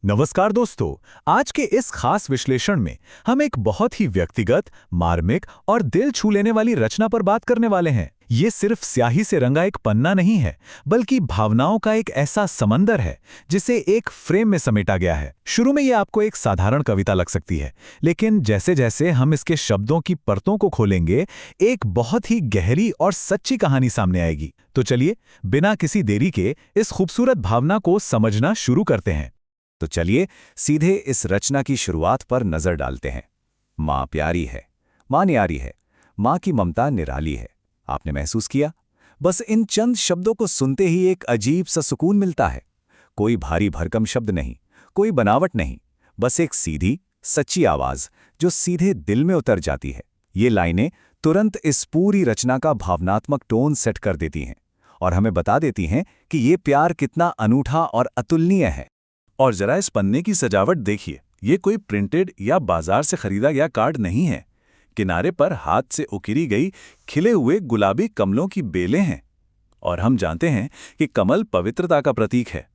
नमस्कार दोस्तों। आज के इस खास विश्लेषण में हम एक बहुत ही व्यक्तिगत, मार्मिक और दिल छू लेने वाली रचना पर बात करने वाले हैं। ये सिर्फ स्याही से रंगा एक पन्ना नहीं है, बल्कि भावनाओं का एक ऐसा समंदर है जिसे एक फ्रेम में समेटा गया है। शुरू में ये आपको एक साधारण कविता लग सकती है, लेकिन जैसे जैसे हम इसके शब्दों की परतों को खोलेंगे, एक बहुत ही गहरी और सच्ची कहानी सामने आएगी। तो चलिए, बिना किसी देरी के इस खूबसूरत भावना को समझना शुरू करते हैं। तो चलिए सीधे इस रचना की शुरुआत पर नजर डालते हैं। माँ प्यारी है, माँ न्यारी है, माँ की ममता निराली है। आपने महसूस किया? बस इन चंद शब्दों को सुनते ही एक अजीब सा सुकून मिलता है। कोई भारी भरकम शब्द नहीं, कोई बनावट नहीं, बस एक सीधी सच्ची आवाज जो सीधे दिल में उतर जाती है। ये लाइनें तुरंत इस पूरी रचना का भावनात्मक टोन सेट कर देती हैं और हमें बता देती हैं कि ये प्यार कितना अनूठा और अतुलनीय है। और जरा इस पन्ने की सजावट देखिए। ये कोई प्रिंटेड या बाजार से खरीदा गया कार्ड नहीं है। किनारे पर हाथ से उकेरी गई खिले हुए गुलाबी कमलों की बेलें हैं, और हम जानते हैं कि कमल पवित्रता का प्रतीक है।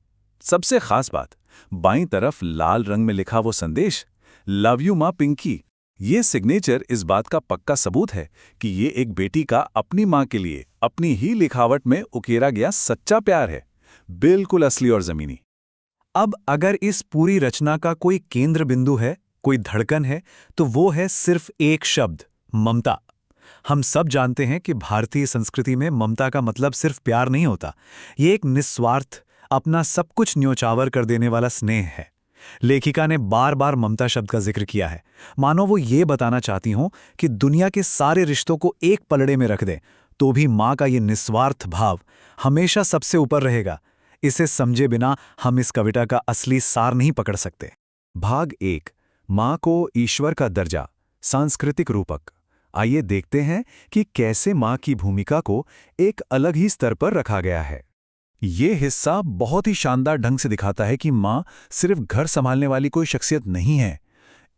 सबसे खास बात, बाईं तरफ लाल रंग में लिखा वो संदेश, लव यू माँ पिंकी। ये सिग्नेचर इस बात का पक्का सबूत है कि ये एक बेटी का अपनी माँ के लिए अपनी ही लिखावट में उकेरा गया सच्चा प्यार है, बिल्कुल असली और जमीनी। अब अगर इस पूरी रचना का कोई केंद्र बिंदु है, कोई धड़कन है, तो वो है सिर्फ एक शब्द, ममता। हम सब जानते हैं कि भारतीय संस्कृति में ममता का मतलब सिर्फ प्यार नहीं होता। ये एक निस्वार्थ, अपना सब कुछ न्योछावर कर देने वाला स्नेह है। लेखिका ने बार बार ममता शब्द का जिक्र किया है, मानो वो ये बताना चाहती हों कि दुनिया के सारे रिश्तों को एक पलड़े में रख दें, तो भी माँ का ये निस्वार्थ भाव हमेशा सबसे ऊपर रहेगा। इसे समझे बिना हम इस कविता का असली सार नहीं पकड़ सकते। भाग 1, माँ को ईश्वर का दर्जा, सांस्कृतिक रूपक। आइए देखते हैं कि कैसे माँ की भूमिका को एक अलग ही स्तर पर रखा गया है। ये हिस्सा बहुत ही शानदार ढंग से दिखाता है कि माँ सिर्फ घर संभालने वाली कोई शख्सियत नहीं है।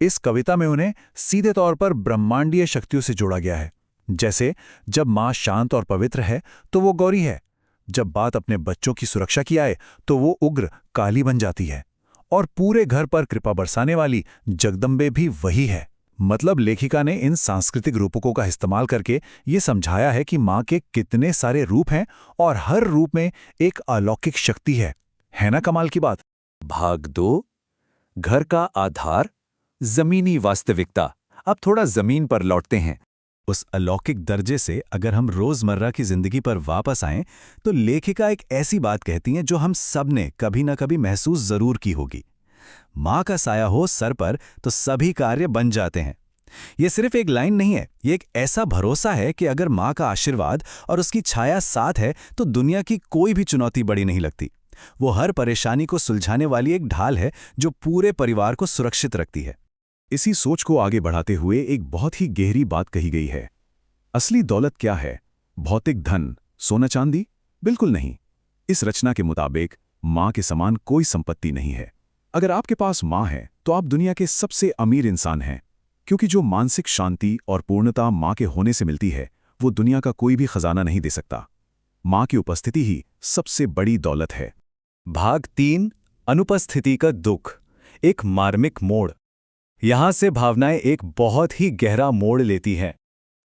इस कविता में उन्हें सीधे तौर पर ब्रह्मांडीय शक्तियों से जोड़ा गया है। जैसे जब माँ शांत और पवित्र है तो वो गौरी है, जब बात अपने बच्चों की सुरक्षा की आए तो वो उग्र काली बन जाती है, और पूरे घर पर कृपा बरसाने वाली जगदम्बे भी वही है। मतलब लेखिका ने इन सांस्कृतिक रूपकों का इस्तेमाल करके ये समझाया है कि माँ के कितने सारे रूप हैं और हर रूप में एक अलौकिक शक्ति है ना कमाल की बात। भाग 2, घर का आधार, जमीनी वास्तविकता। अब थोड़ा जमीन पर लौटते हैं। उस अलौकिक दर्जे से अगर हम रोजमर्रा की जिंदगी पर वापस आएं, तो लेखिका एक ऐसी बात कहती हैं जो हम सब ने कभी न कभी महसूस जरूर की होगी। माँ का साया हो सर पर तो सभी कार्य बन जाते हैं। ये सिर्फ एक लाइन नहीं है, ये एक ऐसा भरोसा है कि अगर माँ का आशीर्वाद और उसकी छाया साथ है तो दुनिया की कोई भी चुनौती बड़ी नहीं लगती। वो हर परेशानी को सुलझाने वाली एक ढाल है जो पूरे परिवार को सुरक्षित रखती है। इसी सोच को आगे बढ़ाते हुए एक बहुत ही गहरी बात कही गई है। असली दौलत क्या है? भौतिक धन, सोना चांदी? बिल्कुल नहीं। इस रचना के मुताबिक माँ के समान कोई संपत्ति नहीं है। अगर आपके पास माँ है तो आप दुनिया के सबसे अमीर इंसान हैं, क्योंकि जो मानसिक शांति और पूर्णता माँ के होने से मिलती है वो दुनिया का कोई भी खजाना नहीं दे सकता। माँ की उपस्थिति ही सबसे बड़ी दौलत है। भाग 3, अनुपस्थिति का दुख, एक मार्मिक मोड़। यहां से भावनाएं एक बहुत ही गहरा मोड़ लेती हैं।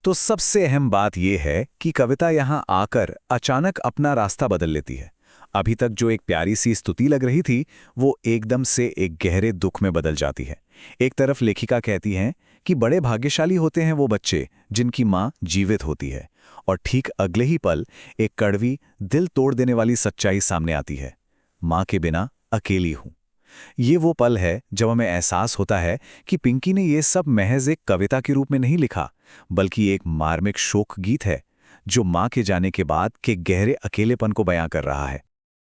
तो सबसे अहम बात यह है कि कविता यहां आकर अचानक अपना रास्ता बदल लेती है। अभी तक जो एक प्यारी सी स्तुति लग रही थी, वो एकदम से एक गहरे दुख में बदल जाती है। एक तरफ लेखिका कहती हैं कि बड़े भाग्यशाली होते हैं वो बच्चे जिनकी माँ जीवित होती है, और ठीक अगले ही पल एक कड़वी, दिल तोड़ देने वाली सच्चाई सामने आती है, माँ के बिना अकेली हूं। ये वो पल है जब हमें एहसास होता है कि पिंकी ने ये सब महज एक कविता के रूप में नहीं लिखा, बल्कि एक मार्मिक शोक गीत है जो माँ के जाने के बाद के गहरे अकेलेपन को बयां कर रहा है।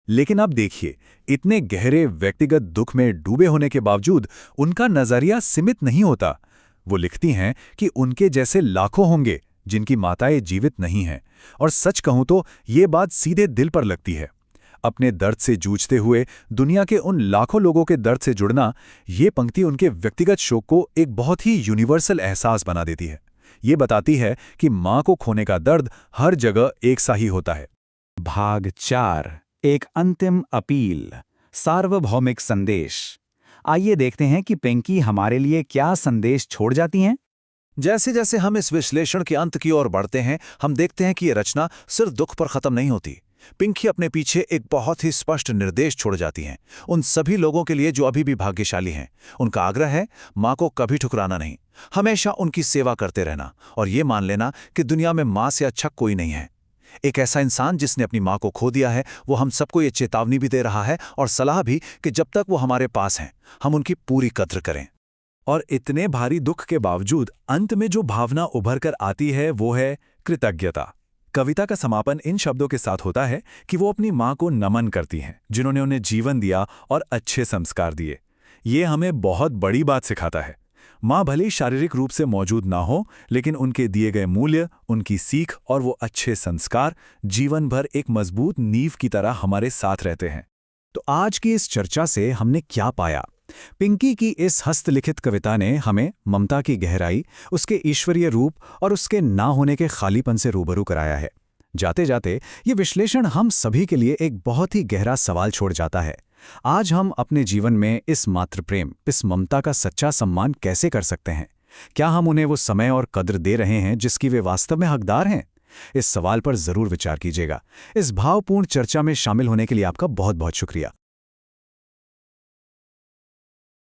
लेकिन अब देखिए, इतने गहरे व्यक्तिगत दुख में डूबे होने के बावजूद उनका नजरिया सीमित नहीं होता। वो लिखती हैं कि उनके जैसे लाखों होंगे जिनकी माताएं जीवित नहीं हैं, और सच कहूं तो ये बात सीधे दिल पर लगती है। अपने दर्द से जूझते हुए दुनिया के उन लाखों लोगों के दर्द से जुड़ना, ये पंक्ति उनके व्यक्तिगत शोक को एक बहुत ही यूनिवर्सल एहसास बना देती है। ये बताती है कि माँ को खोने का दर्द हर जगह एक सा ही होता है। भाग 4, एक अंतिम अपील, सार्वभौमिक संदेश। आइए देखते हैं कि पिंकी हमारे लिए क्या संदेश छोड़ जाती हैं। जैसे जैसे हम इस विश्लेषण के अंत की ओर बढ़ते हैं, हम देखते हैं कि ये रचना सिर्फ दुख पर खत्म नहीं होती। पिंकी अपने पीछे एक बहुत ही स्पष्ट निर्देश छोड़ जाती हैं, उन सभी लोगों के लिए जो अभी भी भाग्यशाली हैं। उनका आग्रह है माँ को कभी ठुकराना नहीं, हमेशा उनकी सेवा करते रहना और ये मान लेना कि दुनिया में माँ से अच्छा कोई नहीं है। एक ऐसा इंसान जिसने अपनी माँ को खो दिया है, वो हम सबको ये चेतावनी भी दे रहा है और सलाह भी कि जब तक वो हमारे पास हैं, हम उनकी पूरी कद्र करें। और इतने भारी दुख के बावजूद अंत में जो भावना उभर कर आती है वो है कृतज्ञता। कविता का समापन इन शब्दों के साथ होता है कि वो अपनी माँ को नमन करती हैं, जिन्होंने उन्हें जीवन दिया और अच्छे संस्कार दिए। ये हमें बहुत बड़ी बात सिखाता है। माँ भले ही शारीरिक रूप से मौजूद ना हो, लेकिन उनके दिए गए मूल्य, उनकी सीख और वो अच्छे संस्कार जीवन भर एक मजबूत नींव की तरह हमारे साथ रहते हैं। तो आज की इस चर्चा से हमने क्या पाया? पिंकी की इस हस्तलिखित कविता ने हमें ममता की गहराई, उसके ईश्वरीय रूप और उसके ना होने के खालीपन से रूबरू कराया है। जाते जाते ये विश्लेषण हम सभी के लिए एक बहुत ही गहरा सवाल छोड़ जाता है। आज हम अपने जीवन में इस मातृप्रेम, इस ममता का सच्चा सम्मान कैसे कर सकते हैं? क्या हम उन्हें वो समय और कद्र दे रहे हैं जिसकी वे वास्तव में हकदार हैं? इस सवाल पर जरूर विचार कीजिएगा। इस भावपूर्ण चर्चा में शामिल होने के लिए आपका बहुत बहुत शुक्रिया।